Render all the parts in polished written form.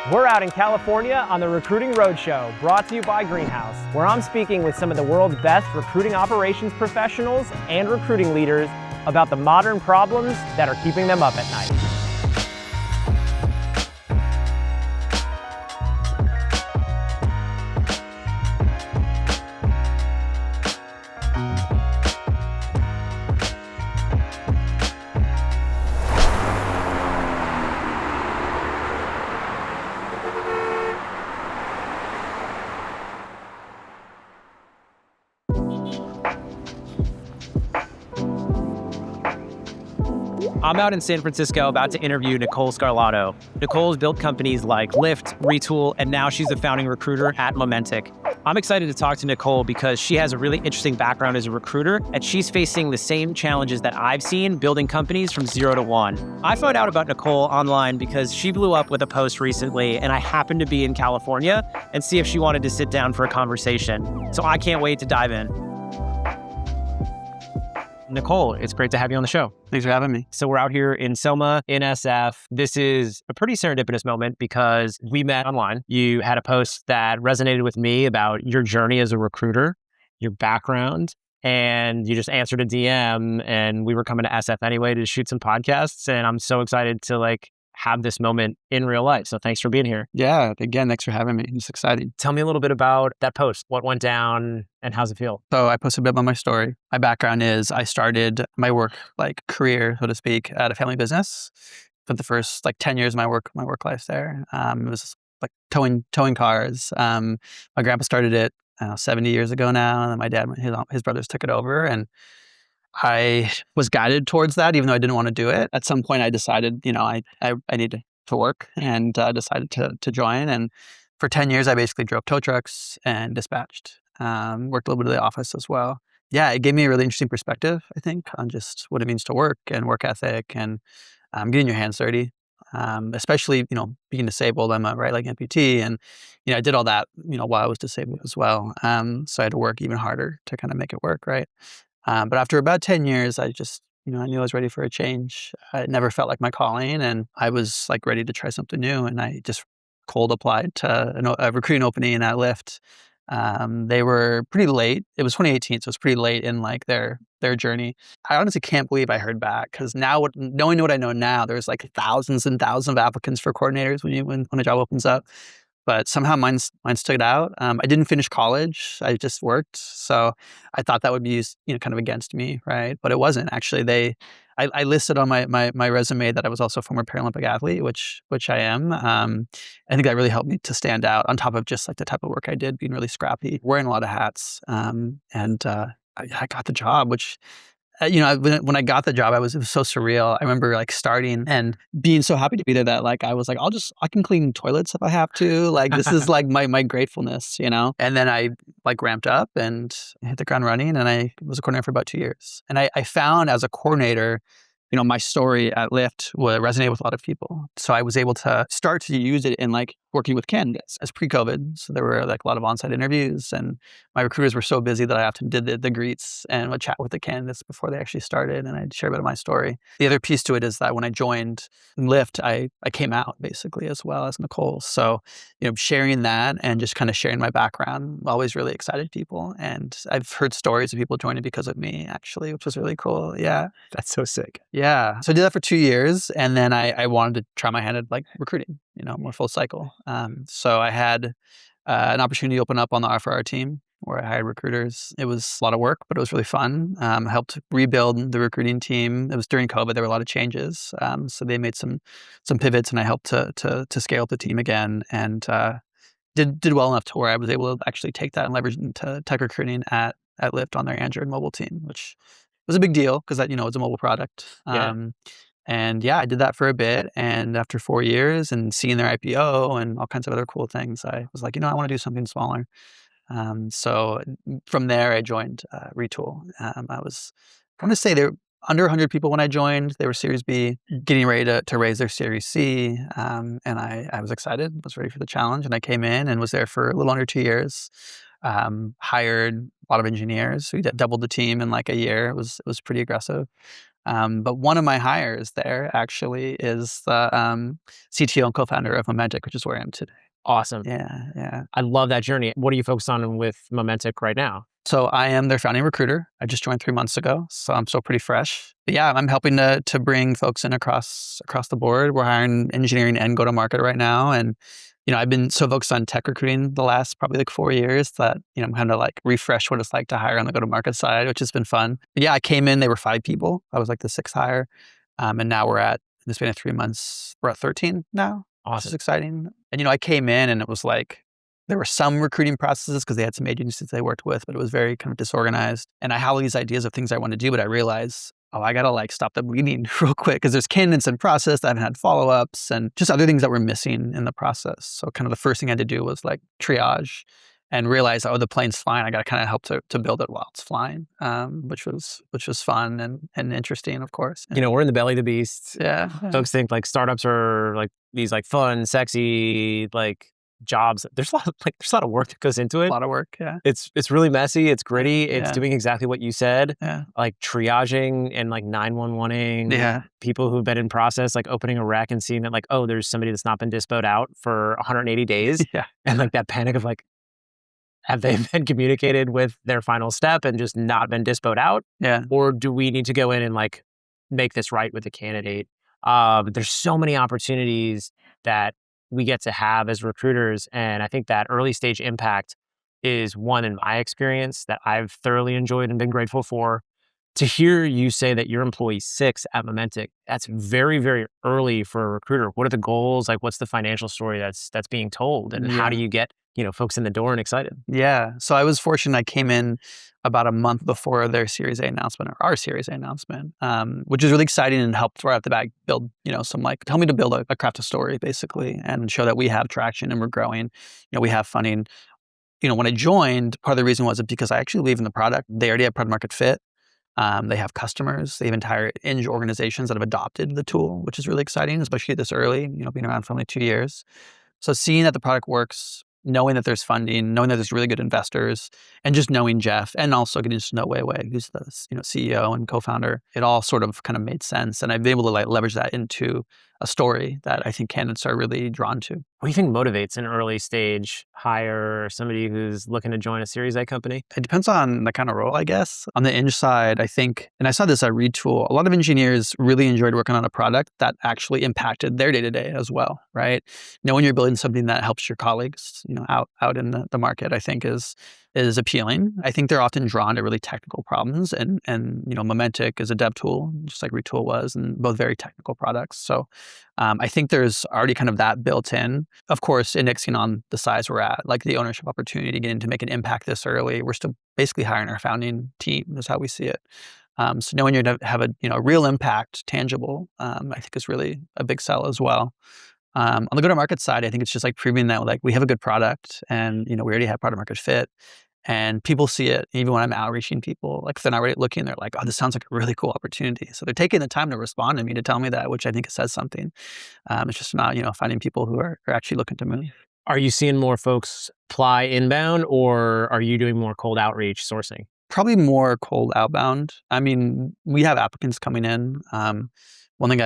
We're out in California on the Recruiting Roadshow, brought to you by Greenhouse, where I'm speaking with some of the world's best recruiting operations professionals and recruiting leaders about the modern problems that are keeping them up at night. I'm out in San Francisco about to interview Nicole Sgarlato. Nicole's built companies like Lyft, Retool, and now she's the founding recruiter at Momentic. I'm excited to talk to Nicole because she has a really interesting background as a recruiter, and she's facing the same challenges that I've seen building companies from 0 to 1. I found out about Nicole online because she blew up with a post recently, and I happened to be in California and see if she wanted to sit down for a conversation. So I can't wait to dive in. Nicole, it's great to have you on the show. Thanks for having me. So we're out here in Selma, in SF. This is a pretty serendipitous moment because we met online. You had a post that resonated with me about your journey as a recruiter, your background, and you just answered a DM, and we were coming to SF anyway to shoot some podcasts. And I'm so excited to have this moment in real life. So thanks for being here. Yeah, again, thanks for having me. It's exciting. Tell me a little bit about that post. What went down and how's it feel? So I posted a bit about my story. My background is I started my work career, so to speak, at a family business. For the first 10 years of my work life there. It was towing cars. My grandpa started it 70 years ago now, and then my dad, his brothers took it over, and I was guided towards that, even though I didn't want to do it. At some point, I decided, I needed to work, and decided to join. And for 10 years, I basically drove tow trucks and dispatched. Worked a little bit of the office as well. Yeah, it gave me a really interesting perspective, I think, on just what it means to work and work ethic and getting your hands dirty. Especially, being disabled. I'm a right leg amputee, and I did all that, while I was disabled as well. So I had to work even harder to kind of make it work, right? But after about 10 years, I just, I knew I was ready for a change. It never felt like my calling, and I was ready to try something new. And I just cold applied to a recruiting opening at Lyft. They were pretty late. It was 2018, so it was pretty late in their journey. I honestly can't believe I heard back, because now, knowing what I know now, there's thousands and thousands of applicants for coordinators when a job opens up. But somehow mine stood out. I didn't finish college. I just worked. So I thought that would be used, kind of against me, right? But it wasn't. Actually, I listed on my resume that I was also a former Paralympic athlete, which I am. I think that really helped me to stand out, on top of just the type of work I did, being really scrappy, wearing a lot of hats. I got the job, which, when I got the job, it was so surreal. I remember starting and being so happy to be there that I was I can clean toilets if I have to. This is my gratefulness, And then I ramped up and hit the ground running, and I was a coordinator for about 2 years. And I found, as a coordinator, my story at Lyft would resonate with a lot of people. So I was able to start to use it in working with candidates as pre-COVID. So there were a lot of on-site interviews, and my recruiters were so busy that I often did the greets and would chat with the candidates before they actually started, and I'd share a bit of my story. The other piece to it is that when I joined Lyft, I came out basically as well as Nicole. So, sharing that and just kind of sharing my background always really excited people. And I've heard stories of people joining because of me, actually, which was really cool. Yeah. That's so sick. Yeah. So I did that for 2 years, and then I wanted to try my hand at recruiting, more full cycle. So I had an opportunity open up on the R4R team, where I hired recruiters. It was a lot of work, but it was really fun. I helped rebuild the recruiting team. It was during COVID. There were a lot of changes. So they made some pivots, and I helped to scale up the team again, and did well enough to where I was able to actually take that and leverage it into tech recruiting at Lyft on their Android mobile team, which was a big deal because it's a mobile product. Yeah. And yeah, I did that for a bit. And after 4 years and seeing their IPO and all kinds of other cool things, I was I want to do something smaller. So from there, I joined Retool. I want to say they were under 100 people when I joined. They were Series B, getting ready to raise their Series C. And I was excited, was ready for the challenge. And I came in and was there for a little under 2 years. Hired a lot of engineers. We doubled the team in a year. It was pretty aggressive. But one of my hires there actually is the CTO and co-founder of Momentic, which is where I am today. Awesome. Yeah. I love that journey. What are you focused on with Momentic right now? So I am their founding recruiter. I just joined 3 months ago, so I'm still pretty fresh. But yeah, I'm helping to bring folks in across the board. We're hiring engineering and go-to-market right now, and I've been so focused on tech recruiting the last probably like 4 years that I'm kind of like refresh what it's like to hire on the go-to-market side, which has been fun. But yeah, I came in, they were 5 people. I was like the 6th hire, and now in the span of 3 months, we're at 13 now, which is Awesome. exciting. And I came in and it was like there were some recruiting processes because they had some agencies they worked with, but it was very kind of disorganized. And I had all these ideas of things I want to do, but I realized, I got to like stop the bleeding real quick because there's candidates in process that haven't had follow-ups and just other things that were missing in the process. So kind of the first thing I had to do was like triage and realize, the plane's flying. I got to kind of help to build it while it's flying, which was fun and interesting, of course. We're in the belly of the beast. Yeah. Folks think like startups are like these like fun, sexy, like jobs. There's a lot of work that goes into it. A lot of work. Yeah. It's really messy. It's gritty. It's Yeah. doing exactly what you said. Yeah. Like triaging and like 911ing. Yeah. People who've been in process, like opening a rec and seeing that like, oh, there's somebody that's not been dispoed out for 180 days. Yeah. And like that panic of like, have they been communicated with their final step and just not been dispoed out? Yeah. Or do we need to go in and like make this right with the candidate? There's so many opportunities that we get to have as recruiters. And I think that early stage impact is one in my experience that I've thoroughly enjoyed and been grateful for. To hear you say that you're employee 6 at Momentic, that's very, very early for a recruiter. What are the goals? Like, what's the financial story that's being told? And how do you get, folks in the door and excited? Yeah. So I was fortunate. I came in about a month before their Series A announcement or our Series A announcement, which is really exciting and helped right off the bat build, some like, tell me to build a craft a story basically and show that we have traction and we're growing. We have funding. When I joined, part of the reason was because I actually believe in the product. They already have product market fit. They have customers. They have entire organizations that have adopted the tool, which is really exciting, especially this early, being around for only 2 years. So seeing that the product works, knowing that there's funding, knowing that there's really good investors, and just knowing Jeff, and also getting to know Wei Wei, who's the CEO and co-founder, it all sort of kind of made sense. And I've been able to like leverage that into a story that I think candidates are really drawn to. What do you think motivates an early stage hire or somebody who's looking to join a Series A company? It depends on the kind of role, I guess. On the eng side, I think, and I saw this at Retool, a lot of engineers really enjoyed working on a product that actually impacted their day-to-day as well, right? When you're building something that helps your colleagues, out in the market, I think is appealing. I think they're often drawn to really technical problems and Momentic is a dev tool, just like Retool was, and both very technical products. So I think there's already kind of that built in. Of course, indexing on the size we're at, like the ownership opportunity, getting to make an impact this early, we're still basically hiring our founding team is how we see it. So knowing you're going to have a real impact, tangible, I think is really a big sell as well. On the go-to-market side, I think it's just like proving that like we have a good product and we already have product market fit. And people see it, even when I'm outreaching people, like if they're not already looking, they're like, oh, this sounds like a really cool opportunity. So they're taking the time to respond to me to tell me that, which I think says something. It's just not, finding people who are actually looking to move. Are you seeing more folks apply inbound or are you doing more cold outreach sourcing? Probably more cold outbound. I mean, we have applicants coming in. One thing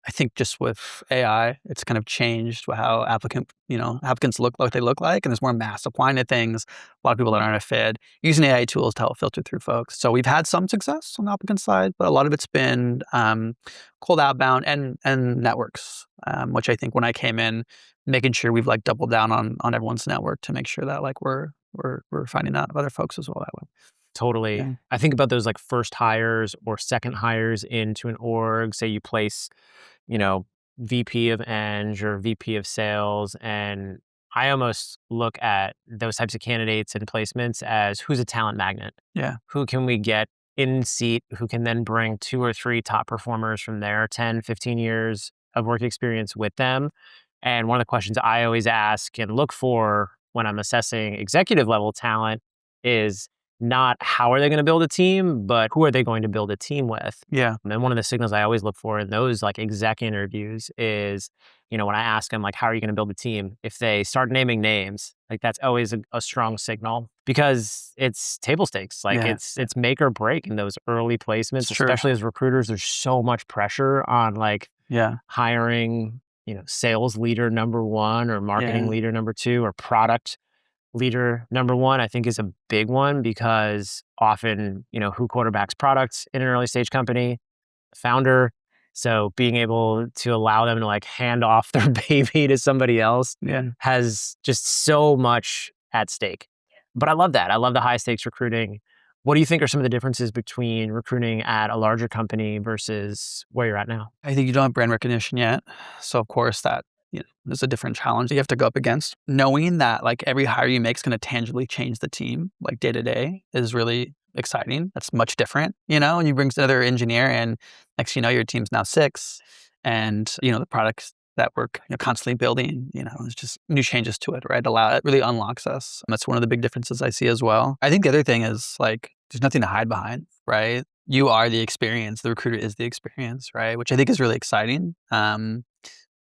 I think just with AI, it's kind of changed how applicants look like they look like, and there's more mass applying to things. A lot of people that aren't a fit using AI tools to help filter through folks. So we've had some success on the applicant side, but a lot of it's been cold outbound and networks, which I think when I came in, making sure we've like doubled down on everyone's network to make sure that like we're finding out other folks as well that way. Totally. Yeah. I think about those like first hires or second hires into an org. Say you place, VP of Eng or VP of sales. And I almost look at those types of candidates and placements as who's a talent magnet. Yeah. Who can we get in seat who can then bring 2 or 3 top performers from their 10, 15 years of work experience with them. And one of the questions I always ask and look for when I'm assessing executive level talent is, not how are they going to build a team, but who are they going to build a team with? Yeah. And one of the signals I always look for in those like exec interviews is, when I ask them like, how are you going to build a team? If they start naming names, like that's always a strong signal because it's table stakes. Like Yeah. it's make or break in those early placements, It's true. especially as recruiters. There's so much pressure on like hiring, sales leader number one or marketing leader number two or product leader number one, I think is a big one because often, who quarterbacks products in an early stage company? Founder. So being able to allow them to like hand off their baby to somebody else has just so much at stake. But I love that. I love the high stakes recruiting. What do you think are some of the differences between recruiting at a larger company versus where you're at now? I think you don't have brand recognition yet. So of course that there's a different challenge that you have to go up against. Knowing that like every hire you make is going to tangibly change the team, like day to day, is really exciting. That's much different, and you bring another engineer and next thing you know, your team's now 6 and, the products that we're constantly building, it's just new changes to it, right? It really unlocks us. And that's one of the big differences I see as well. I think the other thing is like, there's nothing to hide behind, right? You are the experience. The recruiter is the experience, right? Which I think is really exciting.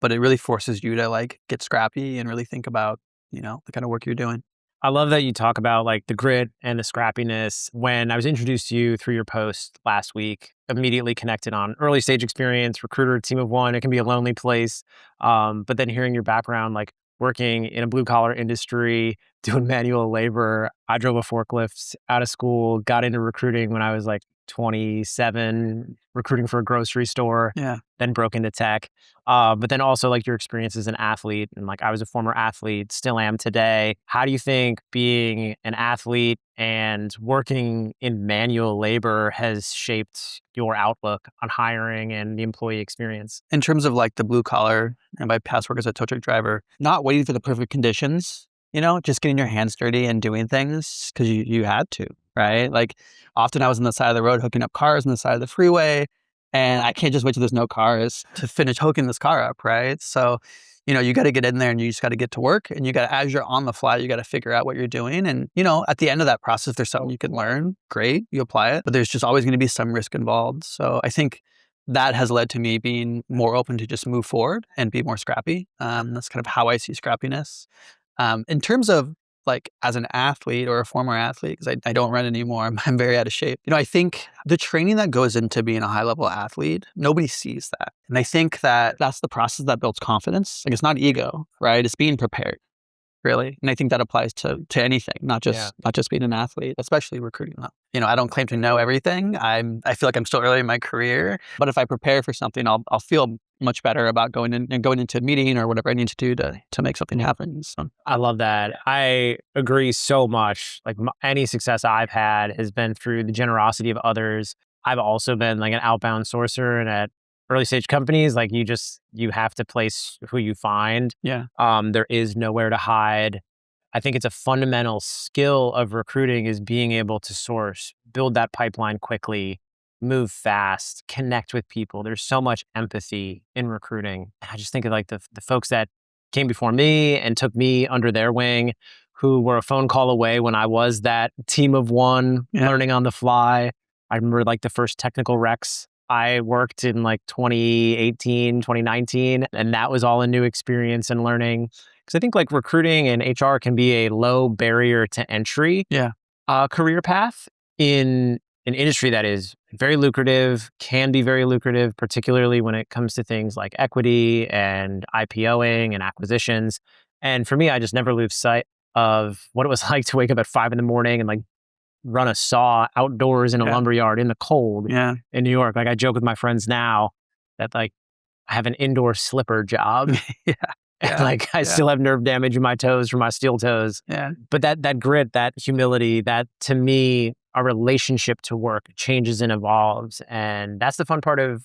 But it really forces you to like get scrappy and really think about, the kind of work you're doing. I love that you talk about like the grit and the scrappiness. When I was introduced to you through your post last week, immediately connected on early stage experience, recruiter, team of one. It can be a lonely place. But then hearing your background, like working in a blue collar industry, doing manual labor. I drove a forklift out of school, got into recruiting when I was like 27, recruiting for a grocery store, then broke into tech. But then also like your experience as an athlete, and like I was a former athlete, still am today. How do you think being an athlete and working in manual labor has shaped your outlook on hiring and the employee experience? In terms of like the blue collar and my past work as a tow truck driver, not waiting for the perfect conditions, just getting your hands dirty and doing things because you had to, right? Like often I was on the side of the road hooking up cars on the side of the freeway, and I can't just wait till there's no cars to finish hooking this car up, right? So, you got to get in there and you just got to get to work, and you got to, as you're on the fly, you got to figure out what you're doing. And, at the end of that process, if there's something you can learn, great, you apply it, but there's just always going to be some risk involved. So I think that has led to me being more open to just move forward and be more scrappy. That's kind of how I see scrappiness. In terms of like as an athlete or a former athlete, because I don't run anymore, I'm very out of shape. I think the training that goes into being a high level athlete, nobody sees that. And I think that that's the process that builds confidence. Like it's not ego, right? It's being prepared, really. And I think that applies to anything, not just being an athlete, especially recruiting though. I don't claim to know everything. I feel like I'm still early in my career, but if I prepare for something, I'll feel much better about going into a meeting or whatever I need to do to make something happen. So. I love that. I agree so much. Like any success I've had has been through the generosity of others. I've also been like an outbound sourcer, and at early stage companies, like you have to place who you find. There is nowhere to hide. I think it's a fundamental skill of recruiting is being able to source, build that pipeline quickly, move fast, connect with people. There's so much empathy in recruiting. I just think of like the folks that came before me and took me under their wing, who were a phone call away when I was that team of one learning on the fly. I remember like the first technical recs I worked in like 2018, 2019, and that was all a new experience and learning. Because I think like recruiting and HR can be a low barrier to entry career path in an industry that is very lucrative, can be very lucrative, particularly when it comes to things like equity and IPOing and acquisitions. And for me, I just never lose sight of what it was like to wake up at 5 a.m. and like run a saw outdoors in a lumberyard in the cold in New York. Like I joke with my friends now that like I have an indoor slipper job. And like I still have nerve damage in my toes from my steel toes. But that grit, that humility, that to me, our relationship to work changes and evolves. And that's the fun part of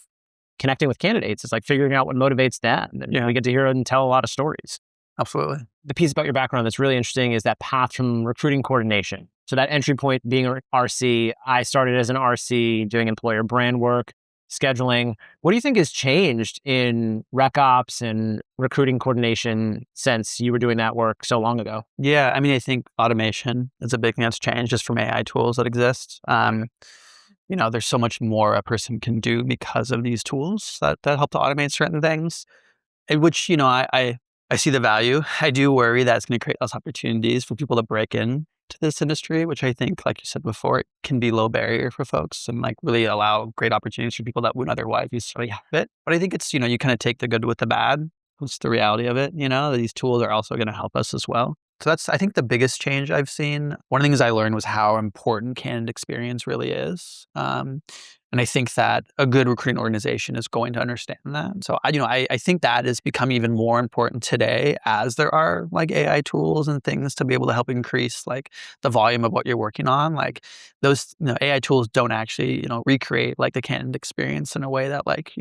connecting with candidates. It's like figuring out what motivates them. And we get to hear and tell a lot of stories. Absolutely. The piece about your background that's really interesting is that path from recruiting coordination. So that entry point being an RC, I started as an RC doing employer brand work, scheduling. What do you think has changed in rec ops and recruiting coordination since you were doing that work so long ago? Yeah, I mean, I think automation is a big thing that's changed just from AI tools that exist. There's so much more a person can do because of these tools that help to automate certain things, in which, I see the value. I do worry that it's going to create less opportunities for people to break in to this industry, which I think, like you said before, it can be low barrier for folks and like really allow great opportunities for people that wouldn't otherwise necessarily have it. But I think it's, you kind of take the good with the bad. What's the reality of it? That these tools are also going to help us as well. So that's, I think, the biggest change I've seen. One of the things I learned was how important candidate experience really is. And I think that a good recruiting organization is going to understand that. So I think that has become even more important today as there are like AI tools and things to be able to help increase like the volume of what you're working on. Like those AI tools don't actually recreate like the candidate experience in a way that like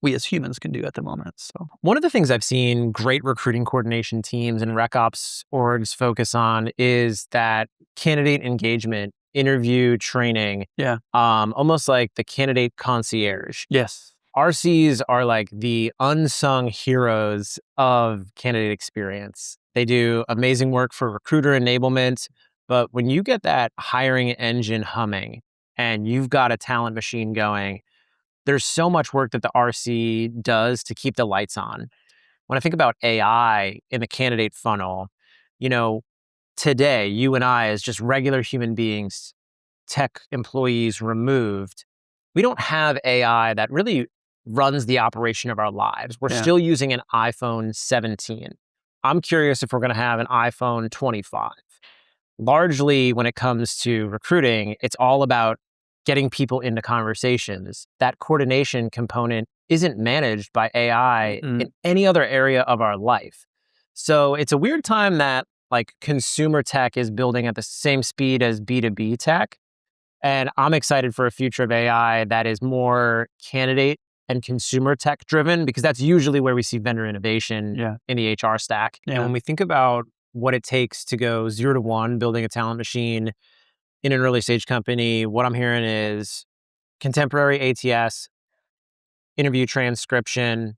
we as humans can do at the moment. So one of the things I've seen great recruiting coordination teams and rec ops orgs focus on is that candidate engagement, interview training. Yeah. Almost like the candidate concierge. Yes. RCs are like the unsung heroes of candidate experience. They do amazing work for recruiter enablement, but when you get that hiring engine humming and you've got a talent machine going, there's so much work that the RC does to keep the lights on. When I think about AI in the candidate funnel, you know, today, you and I, as just regular human beings, tech employees removed, we don't have AI that really runs the operation of our lives. We're Yeah. still using an iPhone 17. I'm curious if we're going to have an iPhone 25. Largely, when it comes to recruiting, it's all about getting people into conversations. That coordination component isn't managed by AI in any other area of our life. So it's a weird time that like consumer tech is building at the same speed as B2B tech. And I'm excited for a future of AI that is more candidate and consumer tech driven, because that's usually where we see vendor innovation in the HR stack. Yeah. And when we think about what it takes to go 0 to 1, building a talent machine in an early stage company, what I'm hearing is contemporary ATS, interview transcription,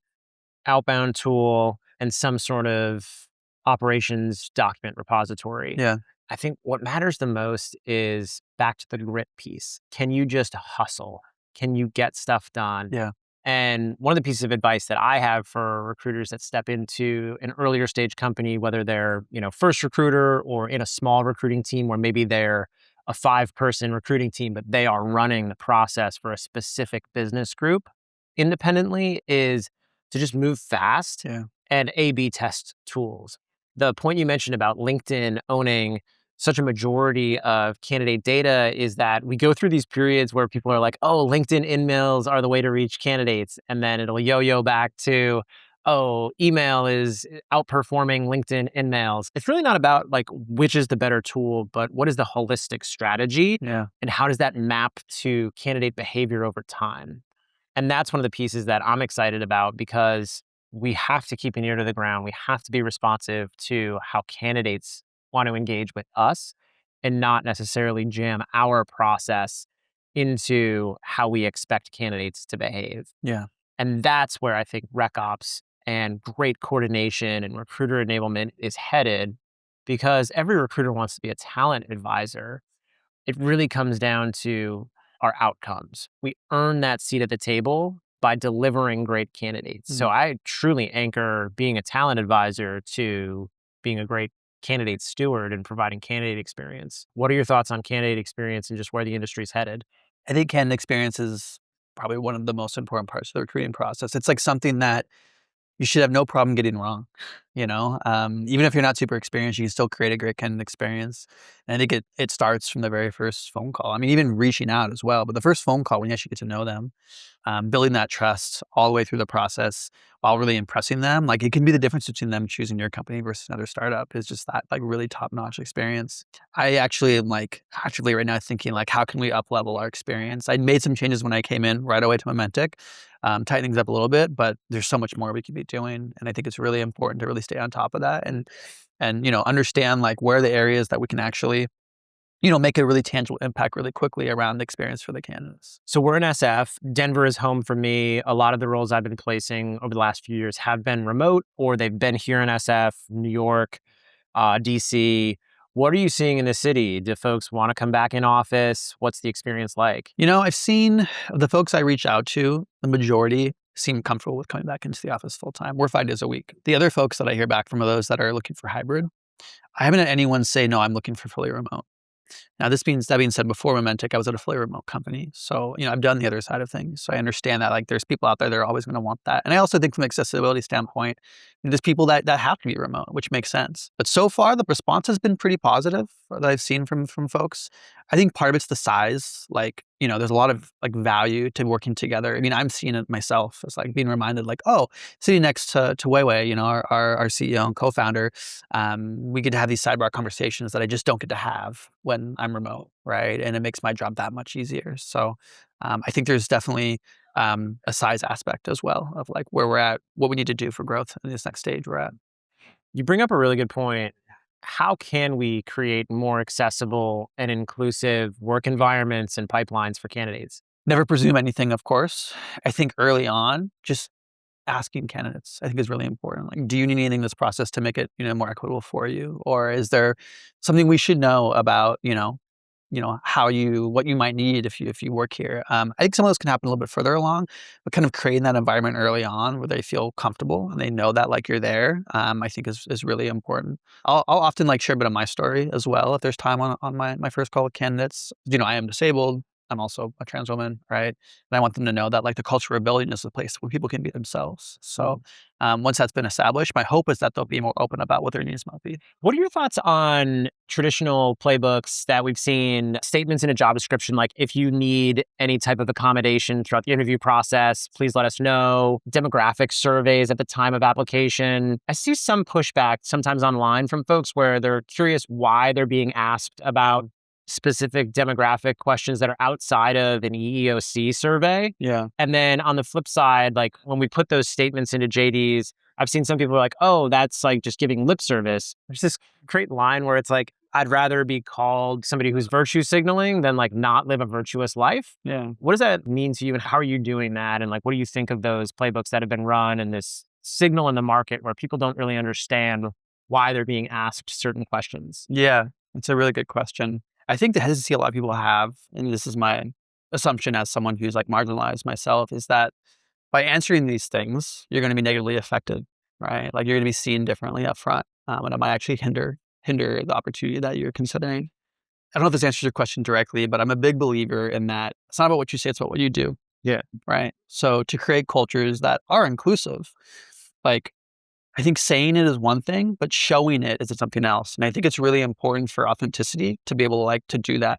outbound tool, and some sort of operations document repository. Yeah. I think what matters the most is back to the grit piece. Can you just hustle? Can you get stuff done? Yeah. And one of the pieces of advice that I have for recruiters that step into an earlier stage company, whether they're, first recruiter or in a small recruiting team where maybe they're a 5-person recruiting team, but they are running the process for a specific business group independently, is to just move fast and A/B test tools. The point you mentioned about LinkedIn owning such a majority of candidate data is that we go through these periods where people are like, oh, LinkedIn emails are the way to reach candidates. And then it'll yo-yo back to, oh, email is outperforming LinkedIn emails. It's really not about like which is the better tool, but what is the holistic strategy? Yeah. And how does that map to candidate behavior over time? And that's one of the pieces that I'm excited about, because we have to keep an ear to the ground. We have to be responsive to how candidates want to engage with us and not necessarily jam our process into how we expect candidates to behave. Yeah. And that's where I think rec ops and great coordination and recruiter enablement is headed, because every recruiter wants to be a talent advisor. It really comes down to our outcomes. We earn that seat at the table by delivering great candidates. So I truly anchor being a talent advisor to being a great candidate steward and providing candidate experience. What are your thoughts on candidate experience and just where the industry's headed? I think candidate experience is probably one of the most important parts of the recruiting process. It's like something that you should have no problem getting wrong. Even if you're not super experienced, you can still create a great candidate experience. And I think it starts from the very first phone call. I mean, even reaching out as well, but the first phone call when you actually get to know them, building that trust all the way through the process while really impressing them. Like it can be the difference between them choosing your company versus another startup, is just that like really top-notch experience. I actually am like actively right now thinking like, how can we up level our experience? I made some changes when I came in right away to Momentic, tighten things up a little bit, but there's so much more we could be doing. And I think it's really important to really stay on top of that and understand like where are the areas that we can actually make a really tangible impact really quickly around the experience for the candidates. So we're in SF. Denver is home for me. A lot of the roles I've been placing over the last few years have been remote, or they've been here in SF, New York, DC. What are you seeing in the city? Do folks want to come back in office? What's the experience like? I've seen the folks I reach out to, the majority seem comfortable with coming back into the office full time. We're 5 days a week. The other folks that I hear back from are those that are looking for hybrid. I haven't had anyone say, no, I'm looking for fully remote. Now, that being said, before Momentic, I was at a fully remote company. So, I've done the other side of things. So I understand that there's people out there that are always going to want that. And I also think from an accessibility standpoint, there's people that have to be remote, which makes sense. But so far, the response has been pretty positive that I've seen from folks. I think part of it's the size. There's a lot of value to working together. I'm seeing it myself as being reminded oh, sitting next to Weiwei, our CEO and co-founder, we get to have these sidebar conversations that I just don't get to have when I'm remote, right? And it makes my job that much easier. So I think there's definitely a size aspect as well of where we're at, what we need to do for growth in this next stage we're at. You bring up a really good point. How can we create more accessible and inclusive work environments and pipelines for candidates? Never presume anything, of course. I think early on, just asking candidates, I think is really important. Do you need anything in this process to make it, more equitable for you? Or is there something we should know about, what you might need if you work here? I think some of those can happen a little bit further along, but kind of creating that environment early on where they feel comfortable and they know that you're there, I think is really important. I'll often share a bit of my story as well if there's time on my first call with candidates. I am disabled. I'm also a trans woman, right? And I want them to know that the culture of building is a place where people can be themselves. So once that's been established, my hope is that they'll be more open about what their needs might be. What are your thoughts on traditional playbooks that we've seen, statements in a job description, if you need any type of accommodation throughout the interview process, please let us know, demographic surveys at the time of application? I see some pushback sometimes online from folks where they're curious why they're being asked about specific demographic questions that are outside of an EEOC survey. Yeah. And then on the flip side, when we put those statements into JDs, I've seen some people oh, that's just giving lip service. There's this great line where it's I'd rather be called somebody who's virtue signaling than not live a virtuous life. Yeah. What does that mean to you and how are you doing that? And what do you think of those playbooks that have been run and this signal in the market where people don't really understand why they're being asked certain questions? Yeah, it's a really good question. I think the hesitancy a lot of people have, and this is my assumption as someone who's marginalized myself, is that by answering these things, you're going to be negatively affected, right? You're going to be seen differently up front, and it might actually hinder the opportunity that you're considering. I don't know if this answers your question directly, but I'm a big believer in that it's not about what you say, it's about what you do. Yeah. Right. So to create cultures that are inclusive, I think saying it is one thing, but showing it is something else. And I think it's really important for authenticity to be able to do that.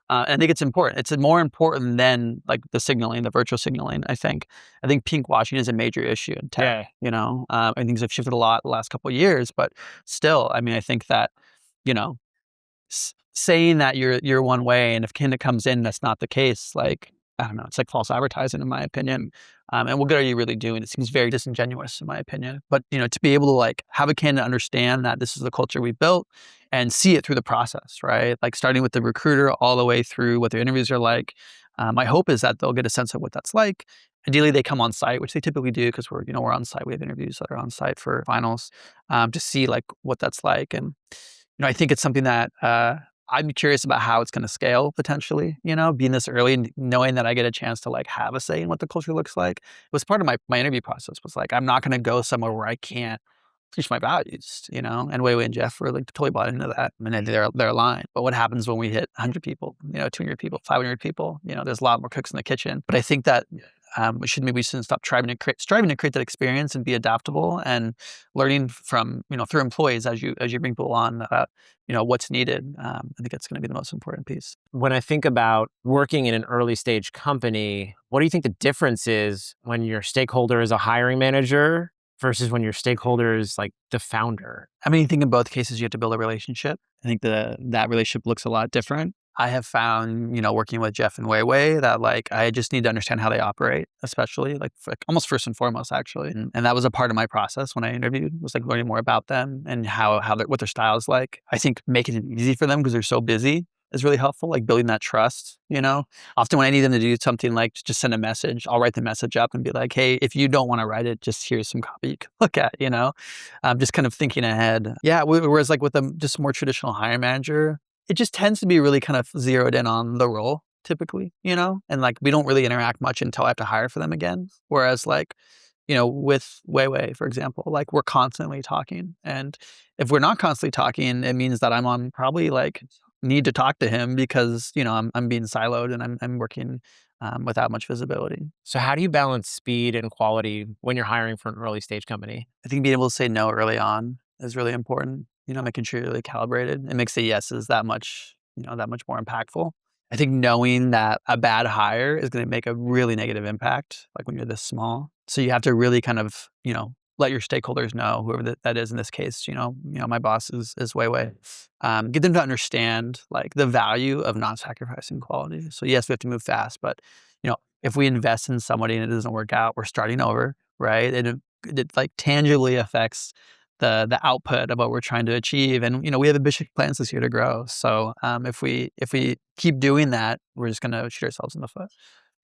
And I think it's important. It's more important than the signaling, the virtual signaling, I think. I think pink washing is a major issue in tech. Yeah. And things have shifted a lot the last couple of years, but still, I think that, saying that you're one way, and if candidate comes in, that's not the case, I don't know, it's false advertising in my opinion. And what good are you really doing? It seems very disingenuous in my opinion. But, to be able to have a candidate understand that this is the culture we built and see it through the process, right? Starting with the recruiter all the way through what their interviews are like. My hope is that they'll get a sense of what that's like. Ideally, they come on site, which they typically do because we're on site. We have interviews that are on site for finals to see what that's like. And, I think it's something that I'm curious about how it's going to scale potentially, being this early and knowing that I get a chance to have a say in what the culture looks like. It was part of my interview process was I'm not going to go somewhere where I can't teach my values, and Weiwei and Jeff were totally bought into that. I mean, they're aligned. But what happens when we hit 100 people, 200 people, 500 people, there's a lot more cooks in the kitchen. But I think that we shouldn't stop striving to create that experience and be adaptable and learning from, through employees as you bring people on, what's needed. I think that's going to be the most important piece. When I think about working in an early stage company, what do you think the difference is when your stakeholder is a hiring manager versus when your stakeholder is the founder? I think in both cases, you have to build a relationship. I think that relationship looks a lot different. I have found, working with Jeff and Weiwei that I just need to understand how they operate, especially almost first and foremost, actually. And that was a part of my process when I interviewed was learning more about them and what their style is like. I think making it easy for them because they're so busy is really helpful, like building that trust, Often when I need them to do something like just send a message, I'll write the message up and be like, hey, if you don't want to write it, just here's some copy you can look at, Just kind of thinking ahead. Yeah, whereas like with a just more traditional hiring manager, it just tends to be really kind of zeroed in on the role typically, and like we don't really interact much until I have to hire for them again. Whereas like, with Weiwei, for example, like we're constantly talking. And if we're not constantly talking, it means that I'm on probably like need to talk to him because, I'm being siloed and I'm working without much visibility. So how do you balance speed and quality when you're hiring for an early stage company? I think being able to say no early on is really important, making sure you're really calibrated. It makes the yeses that much more impactful. I think knowing that a bad hire is going to make a really negative impact, like when you're this small. So you have to really kind of, let your stakeholders know, whoever that is in this case, my boss is Weiwei. Get them to understand like the value of not sacrificing quality. So yes, we have to move fast, but if we invest in somebody and it doesn't work out, we're starting over, right? It like tangibly affects the output of what we're trying to achieve. And, we have ambitious plans this year to grow. So if we keep doing that, we're just going to shoot ourselves in the foot.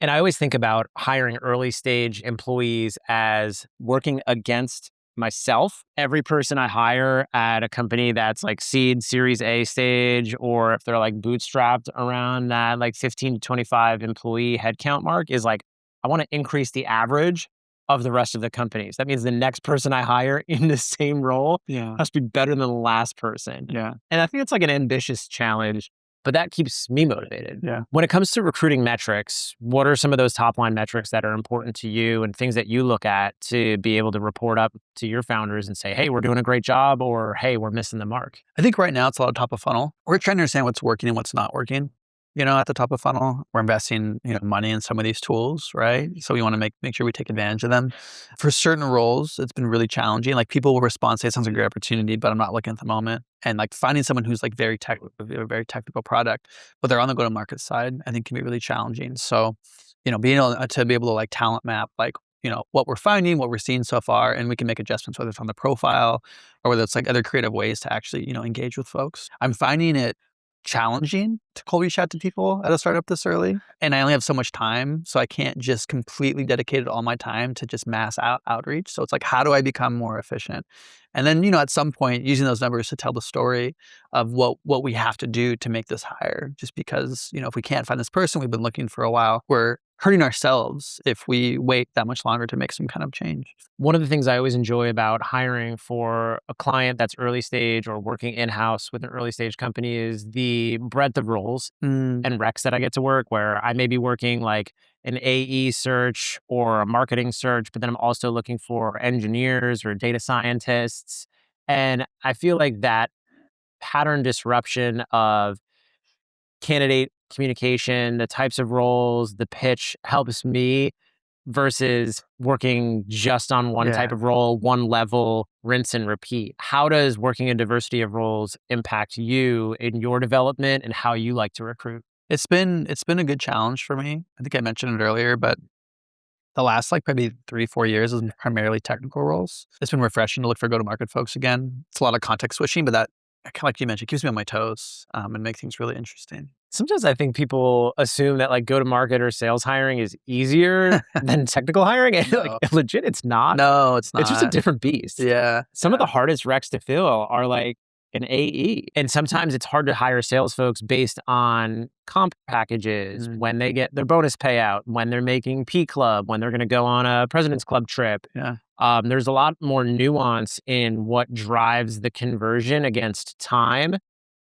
And I always think about hiring early stage employees as working against myself. Every person I hire at a company that's like seed series A stage, or if they're like bootstrapped around that like 15 to 25 employee headcount mark, is like, I want to increase the average of the rest of the companies. That means the next person I hire in the same role has to be better than the last person. Yeah. And I think it's like an ambitious challenge, but that keeps me motivated. Yeah. When it comes to recruiting metrics, what are some of those top line metrics that are important to you and things that you look at to be able to report up to your founders and say, hey, we're doing a great job, or hey, we're missing the mark? I think right now it's a lot of top of funnel. We're trying to understand what's working and what's not working. At the top of funnel, we're investing, money in some of these tools, right? So we want to make sure we take advantage of them. For certain roles, it's been really challenging. Like people will respond, say, it sounds like a great opportunity, but I'm not looking at the moment. And like finding someone who's like very technical product, but they're on the go-to-market side, I think can be really challenging. So, being able to like talent map, like, what we're finding, what we're seeing so far, and we can make adjustments, whether it's on the profile or whether it's like other creative ways to actually, engage with folks. I'm finding it challenging to cold reach out to people at a startup this early. And I only have so much time, so I can't just completely dedicate all my time to just mass outreach. So it's like, how do I become more efficient? And then, at some point, using those numbers to tell the story of what we have to do to make this hire. Just because, if we can't find this person we've been looking for a while, we're hurting ourselves if we wait that much longer to make some kind of change. One of the things I always enjoy about hiring for a client that's early stage or working in-house with an early stage company is the breadth of roles and recs that I get to work, where I may be working like an AE search or a marketing search, but then I'm also looking for engineers or data scientists. And I feel like that pattern disruption of candidate communication, the types of roles, the pitch helps me versus working just on one type of role, one level, rinse and repeat. How does working a diversity of roles impact you in your development and how you like to recruit? It's been a good challenge for me. I think I mentioned it earlier, but the last like probably 3-4 years has been primarily technical roles. It's been refreshing to look for go-to-market folks again. It's a lot of context switching, but that, kind of like you mentioned, keeps me on my toes and makes things really interesting. Sometimes I think people assume that like go-to-market or sales hiring is easier than technical hiring. And like legit, it's not. No, it's not. It's just a different beast. Yeah. Some of the hardest recs to fill are like an AE. And sometimes it's hard to hire sales folks based on comp packages, when they get their bonus payout, when they're making P Club, when they're going to go on a President's Club trip. Yeah. There's a lot more nuance in what drives the conversion against time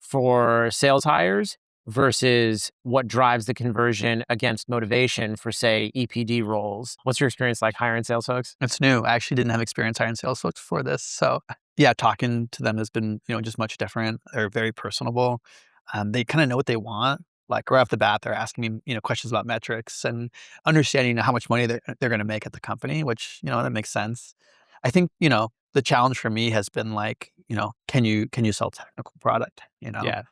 for sales hires versus what drives the conversion against motivation for, say, EPD roles. What's your experience like hiring sales folks? It's new. I actually didn't have experience hiring sales folks before this. So yeah, talking to them has been, just much different. They're very personable. They kind of know what they want. Like right off the bat, they're asking me, questions about metrics and understanding how much money they're going to make at the company, which, that makes sense. I think, the challenge for me has been like, can you sell technical product, Yeah.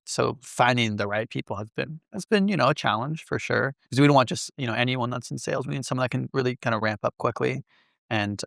So finding the right people has been, a challenge for sure. Because we don't want just, anyone that's in sales. We need someone that can really kind of ramp up quickly. and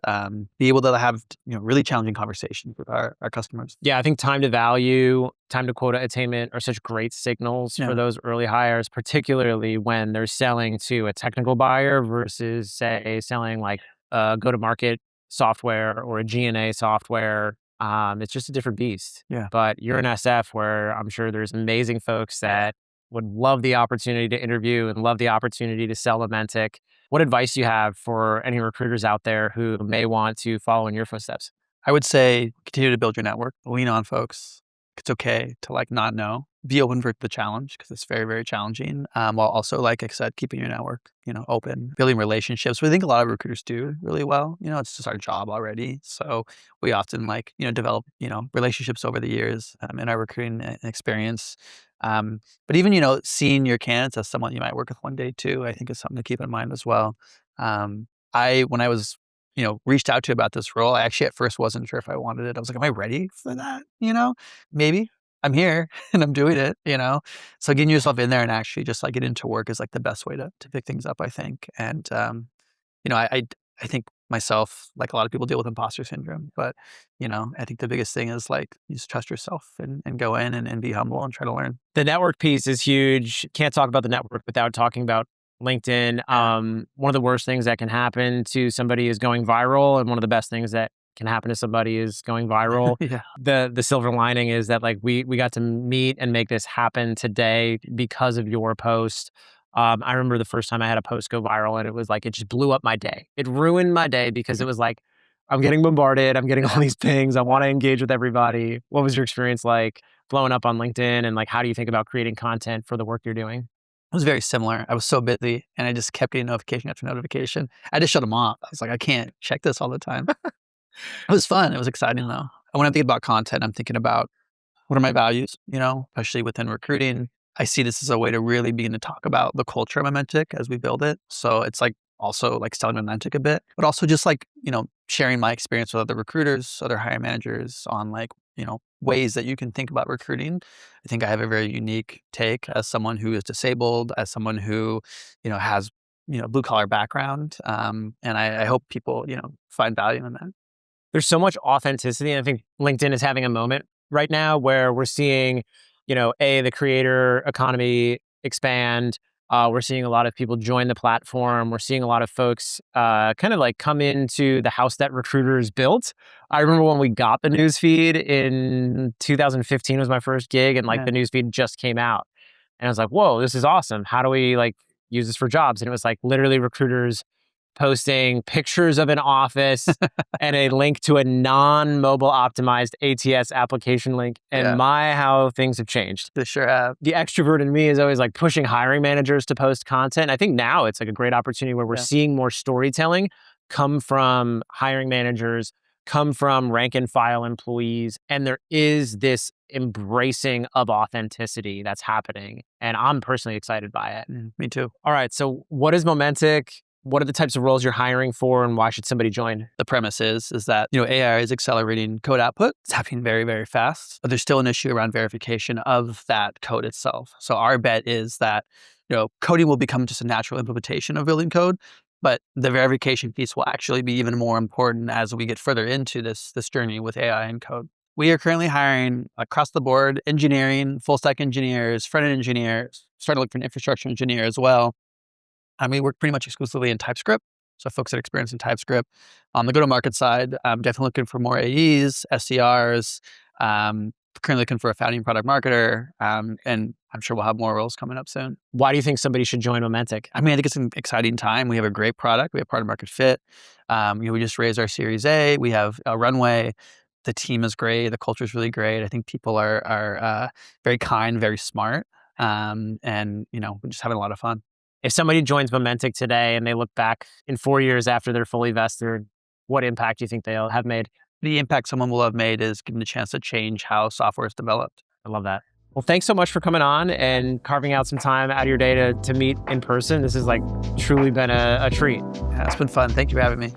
be able to have really challenging conversations with our customers. Yeah, I think time to value, time to quota attainment are such great signals for those early hires, particularly when they're selling to a technical buyer versus, say, selling like a go-to-market software or a G&A software. It's just a different beast. Yeah. But you're an SF where I'm sure there's amazing folks that would love the opportunity to interview and love the opportunity to sell Momentic. What advice do you have for any recruiters out there who may want to follow in your footsteps? I would say continue to build your network, lean on folks. It's okay to like not know. Be open for the challenge because it's very, very challenging. While also, like I said, keeping your network, open, building relationships. We think a lot of recruiters do really well. It's just our job already. So we often develop, relationships over the years in our recruiting experience. But even, seeing your candidates as someone you might work with one day too, I think is something to keep in mind as well. When I was reached out to about this role, I actually at first wasn't sure if I wanted it. I was like, am I ready for that? Maybe. I'm here and I'm doing it, So getting yourself in there and actually just like get into work is like the best way to pick things up, I think. And, I think myself, like a lot of people deal with imposter syndrome, but, I think the biggest thing is like, you just trust yourself and go in and be humble and try to learn. The network piece is huge. Can't talk about the network without talking about LinkedIn. One of the worst things that can happen to somebody is going viral. And one of the best things that can happen to somebody is going viral. Yeah. The silver lining is that like we got to meet and make this happen today because of your post. I remember the first time I had a post go viral and it was like, it just blew up my day. It ruined my day because it was like, I'm getting bombarded. I'm getting all these pings. I want to engage with everybody. What was your experience like blowing up on LinkedIn? And like, how do you think about creating content for the work you're doing? It was very similar. I was so busy and I just kept getting notification after notification. I just shut them off. I was like, I can't check this all the time. It was fun. It was exciting though. And when I'm thinking about content, I'm thinking about what are my values, especially within recruiting. I see this as a way to really begin to talk about the culture of Momentic as we build it. So it's like also like selling Momentic a bit, but also just like, sharing my experience with other recruiters, other hiring managers on like, ways that you can think about recruiting. I think I have a very unique take as someone who is disabled, as someone who, has, blue collar background. And I hope people, find value in that. There's so much authenticity. And I think LinkedIn is having a moment right now where we're seeing, the creator economy expand. We're seeing a lot of people join the platform. We're seeing a lot of folks kind of like come into the house that recruiters built. I remember when we got the newsfeed in 2015 was my first gig and like the newsfeed just came out. And I was like, whoa, this is awesome. How do we like use this for jobs? And it was like literally recruiters posting pictures of an office and a link to a non-mobile optimized ATS application link. And how things have changed. They sure have. The extrovert in me is always like pushing hiring managers to post content. I think now it's like a great opportunity where we're seeing more storytelling come from hiring managers, come from rank and file employees. And there is this embracing of authenticity that's happening. And I'm personally excited by it. Me too. All right. So what is Momentic? What are the types of roles you're hiring for and why should somebody join? The premise is that, AI is accelerating code output. It's happening very, very fast, but there's still an issue around verification of that code itself. So our bet is that, coding will become just a natural implementation of building code, but the verification piece will actually be even more important as we get further into this journey with AI and code. We are currently hiring across the board, engineering, full stack engineers, front-end engineers, starting to look for an infrastructure engineer as well. We work pretty much exclusively in TypeScript. So folks that experience in TypeScript. On the go-to-market side, I'm definitely looking for more AEs, SDRs, currently looking for a founding product marketer, and I'm sure we'll have more roles coming up soon. Why do you think somebody should join Momentic? I think it's an exciting time. We have a great product. We have product market fit. We just raised our Series A. We have a runway. The team is great. The culture is really great. I think people are very kind, very smart, and we're just having a lot of fun. If somebody joins Momentic today and they look back in 4 years after they're fully vested, what impact do you think they'll have made? The impact someone will have made is given the chance to change how software is developed. I love that. Well, thanks so much for coming on and carving out some time out of your day to meet in person. This has like truly been a treat. Yeah, it's been fun. Thank you for having me.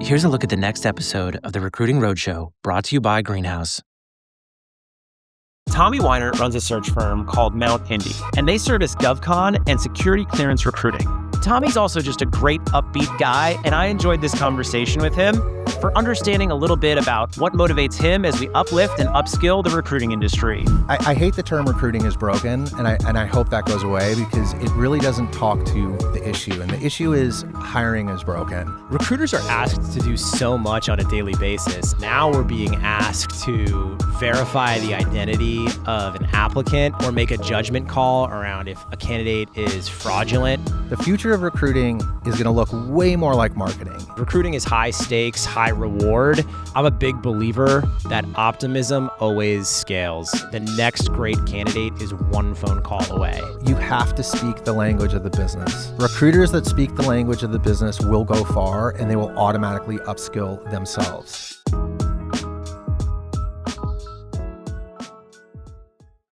Here's a look at the next episode of the Recruiting Roadshow, brought to you by Greenhouse. Tommy Weiner runs a search firm called Mount Indy, and they service GovCon and security clearance recruiting. Tommy's also just a great upbeat guy, and I enjoyed this conversation with him for understanding a little bit about what motivates him as we uplift and upskill the recruiting industry. I hate the term recruiting is broken, and I hope that goes away because it really doesn't talk to the issue. And the issue is hiring is broken. Recruiters are asked to do so much on a daily basis. Now we're being asked to verify the identity of an applicant or make a judgment call around if a candidate is fraudulent. The future of recruiting is going to look way more like marketing. Recruiting is high stakes, high reward. I'm a big believer that optimism always scales. The next great candidate is one phone call away. You have to speak the language of the business. Recruiters that speak the language of the business will go far, and they will automatically upskill themselves.